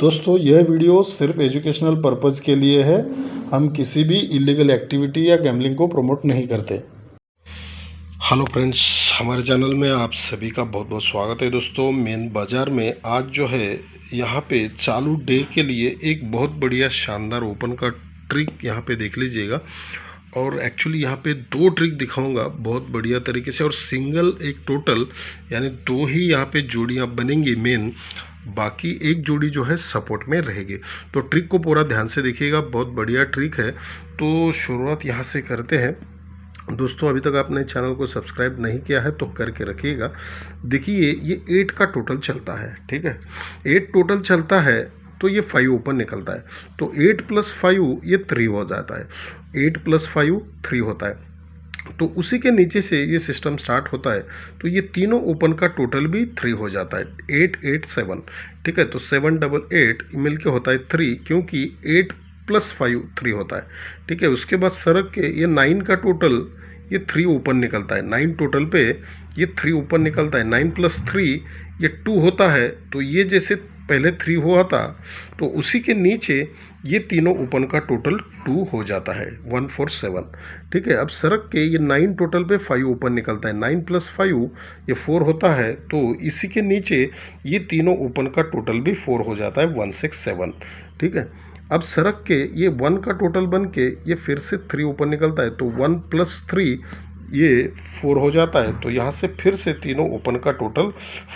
दोस्तों यह वीडियो सिर्फ एजुकेशनल पर्पज़ के लिए है। हम किसी भी इलीगल एक्टिविटी या गैम्बलिंग को प्रमोट नहीं करते। हेलो फ्रेंड्स, हमारे चैनल में आप सभी का बहुत बहुत स्वागत है। दोस्तों मेन बाज़ार में आज जो है यहाँ पे चालू डे के लिए एक बहुत बढ़िया शानदार ओपन का ट्रिक यहाँ पे देख लीजिएगा। और एक्चुअली यहाँ पे दो ट्रिक दिखाऊंगा बहुत बढ़िया तरीके से, और सिंगल एक टोटल, यानी दो ही यहाँ पे जोड़ियाँ बनेंगी मेन, बाकी एक जोड़ी जो है सपोर्ट में रहेगी। तो ट्रिक को पूरा ध्यान से देखिएगा, बहुत बढ़िया ट्रिक है। तो शुरुआत यहाँ से करते हैं। दोस्तों अभी तक आपने चैनल को सब्सक्राइब नहीं किया है तो करके रखिएगा। देखिए ये 8 का टोटल चलता है, ठीक है। 8 टोटल चलता है तो ये 5 ओपन निकलता है, तो 8 + 5 ये 3 हो जाता है। 8 + 5 3 होता है। तो उसी के नीचे से ये सिस्टम स्टार्ट होता है, तो ये तीनों ओपन का टोटल भी 3 हो जाता है। 8 8 7, ठीक है। तो 7 8 8 मिल के होता है 3, क्योंकि 8 + 5 3 होता है, ठीक है। उसके बाद सरक के ये 9 का टोटल ये 3 ओपन निकलता है। 9 टोटल पे ये 3 ओपन निकलता है। 9 + 3 ये 2 होता है। तो ये जैसे पहले 3 हुआ था, तो उसी के नीचे ये तीनों ओपन का टोटल 2 हो जाता है, 1 4 7, ठीक है। अब सरक के ये 9 टोटल पे 5 ओपन निकलता है। 9 + 5 ये 4 होता है, तो इसी के नीचे ये तीनों ओपन का टोटल भी 4 हो जाता है, 1 6 7, ठीक है। अब सरक के ये 1 का टोटल बन के ये फिर से 3 ओपन निकलता है, तो 1 + 3 ये 4 हो जाता है। तो यहाँ से फिर से तीनों ओपन का टोटल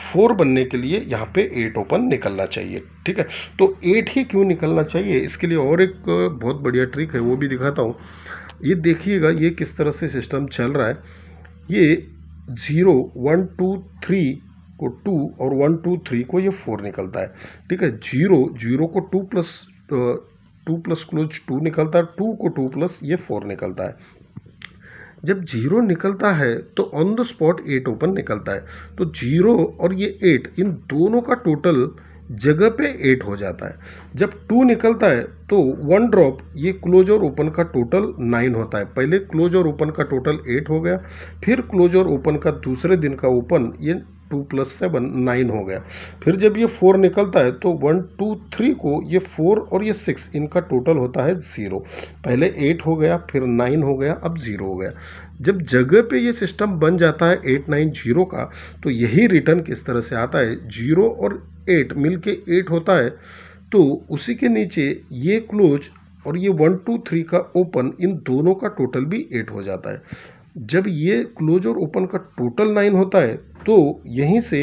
4 बनने के लिए यहाँ पे 8 ओपन निकलना चाहिए, ठीक है। तो 8 ही क्यों निकलना चाहिए, इसके लिए और एक बहुत बढ़िया ट्रिक है, वो भी दिखाता हूँ। ये देखिएगा ये किस तरह से सिस्टम चल रहा है। ये 0 1 2 3 को 2 और 1 2 3 को ये 4 निकलता है, ठीक है। 0 0 को 2 प्लस क्लोज 2 निकलता है। 2 को 2 प्लस ये 4 निकलता है। जब 0 निकलता है तो ऑन द स्पॉट 8 ओपन निकलता है। तो 0 और ये 8 इन दोनों का टोटल जगह पे 8 हो जाता है। जब 2 निकलता है तो 1 ड्रॉप ये क्लोज और ओपन का टोटल 9 होता है। पहले क्लोज और ओपन का टोटल 8 हो गया, फिर क्लोज और ओपन का दूसरे दिन का ओपन ये 2 + 7 9 हो गया। फिर जब ये 4 निकलता है तो 1 2 3 को ये 4 और ये 6 इनका टोटल होता है 0। पहले 8 हो गया, फिर 9 हो गया, अब 0 हो गया। जब जगह पे ये सिस्टम बन जाता है 8 9 0 का, तो यही रिटर्न किस तरह से आता है, 0 और 8 मिलके 8 होता है। तो उसी के नीचे ये क्लोज और ये 1 2 3 का ओपन, इन दोनों का टोटल भी 8 हो जाता है। जब ये क्लोज और ओपन का टोटल 9 होता है, तो यहीं से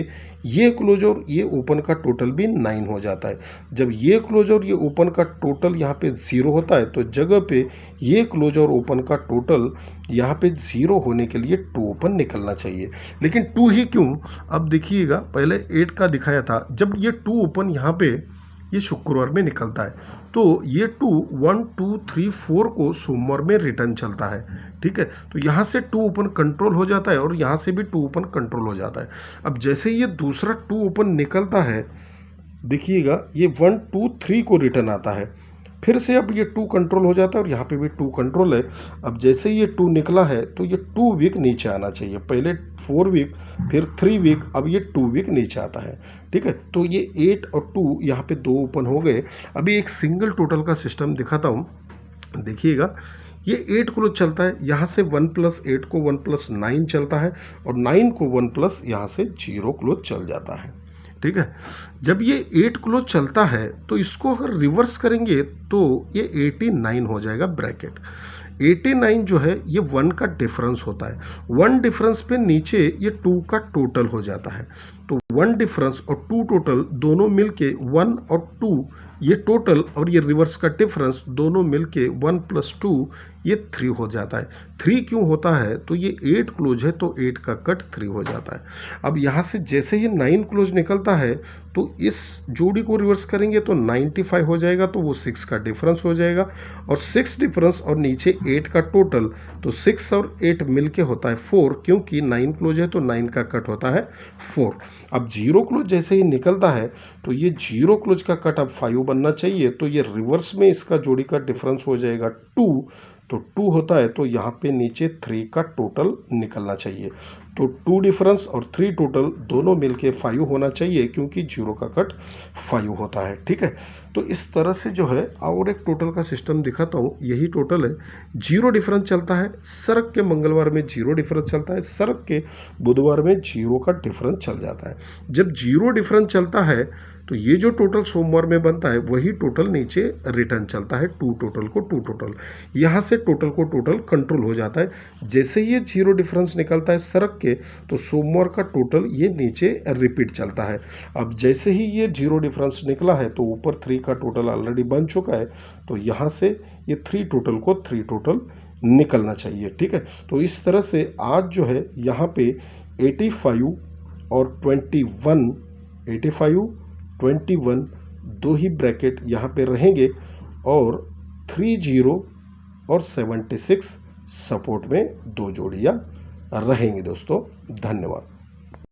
ये क्लोज और ये ओपन का टोटल भी 9 हो जाता है। जब ये क्लोज और ये ओपन का टोटल यहाँ पे 0 होता है, तो जगह पे ये क्लोज और ओपन का टोटल यहाँ पे 0 होने के लिए 2 ओपन निकलना चाहिए। लेकिन 2 ही क्यों, अब देखिएगा, पहले 8 का दिखाया था। जब ये 2 ओपन यहाँ पे ये शुक्रवार में निकलता है, तो ये 2 1 2 3 4 को सोमवार में रिटर्न चलता है, ठीक है। तो यहाँ से 2 ओपन कंट्रोल हो जाता है और यहाँ से भी 2 ओपन कंट्रोल हो जाता है। अब जैसे ये दूसरा 2 ओपन निकलता है, देखिएगा ये 1 2 3 को रिटर्न आता है। फिर से अब ये 2 कंट्रोल हो जाता है और यहाँ पे भी 2 कंट्रोल है। अब जैसे ये 2 निकला है तो ये 2 वीक नीचे आना चाहिए। पहले 4 वीक, फिर 3 वीक, अब ये 2 वीक नीचे आता है, ठीक है। तो ये 8 और 2 यहाँ पे 2 ओपन हो गए। अभी एक सिंगल टोटल का सिस्टम दिखाता हूँ, देखिएगा। ये 8 क्लोज चलता है, यहाँ से 1 + 8 को 1 + 9 चलता है, और 9 को 1 प्लस यहाँ से 0 क्लोज चल जाता है, ठीक है। जब ये 8 क्लोज चलता है तो इसको अगर रिवर्स करेंगे तो ये 89 हो जाएगा ब्रैकेट। 89 जो है ये 1 का डिफरेंस होता है। 1 डिफरेंस पे नीचे ये 2 का टोटल हो जाता है। तो 1 डिफरेंस और 2 टोटल दोनों मिलके 1 और 2 ये टोटल, और ये रिवर्स का डिफरेंस दोनों मिलके 1 + 2 ये 3 हो जाता है। 3 क्यों होता है, तो ये 8 क्लोज है, तो 8 का कट 3 हो जाता है। अब यहाँ से जैसे ही 9 क्लोज निकलता है, तो इस जोड़ी को रिवर्स करेंगे तो 95 हो जाएगा, तो वो 6 का डिफरेंस हो जाएगा, और 6 डिफरेंस और नीचे 8 का टोटल, तो 6 और 8 मिलके होता है 4, क्योंकि 9 क्लोज है तो 9 का कट होता है 4। अब 0 क्लोज जैसे ही निकलता है, तो ये 0 क्लोज का कट अब 5 बनना चाहिए, तो ये रिवर्स में इसका जोड़ी का डिफरेंस हो जाएगा 2। तो 2 होता है, तो यहाँ पे नीचे 3 का टोटल निकलना चाहिए। तो 2 डिफरेंस और 3 टोटल दोनों मिलके 5 होना चाहिए, क्योंकि 0 का कट 5 होता है। ठीक है, तो इस तरह से जो है और एक टोटल का सिस्टम दिखाता हूँ। यही टोटल है। 0 डिफरेंस चलता है, सर्क के मंगलवार में 0 डिफरेंस चलता है, सर्क के बुधवार में 0 का डिफरेंस चल जाता है। जब 0 डिफरेंस चलता है तो ये जो टोटल सोमवार में बनता है वही टोटल नीचे रिटर्न चलता है, 2 टोटल को 2 टोटल। यहाँ से टोटल को टोटल कंट्रोल हो जाता है। जैसे ये 0 डिफरेंस निकलता है सरक के, तो सोमवार का टोटल ये नीचे रिपीट चलता है। अब जैसे ही ये 0 डिफरेंस निकला है तो ऊपर 3 का टोटल ऑलरेडी बन चुका है, तो यहाँ से ये 3 टोटल को 3 टोटल निकलना चाहिए। ठीक है, तो इस तरह से आज जो है यहाँ पे 85 और 21, 85 21 दो ही ब्रैकेट यहाँ पे रहेंगे और 30 और 76 सपोर्ट में 2 जोड़ियाँ रहेंगी दोस्तों। धन्यवाद।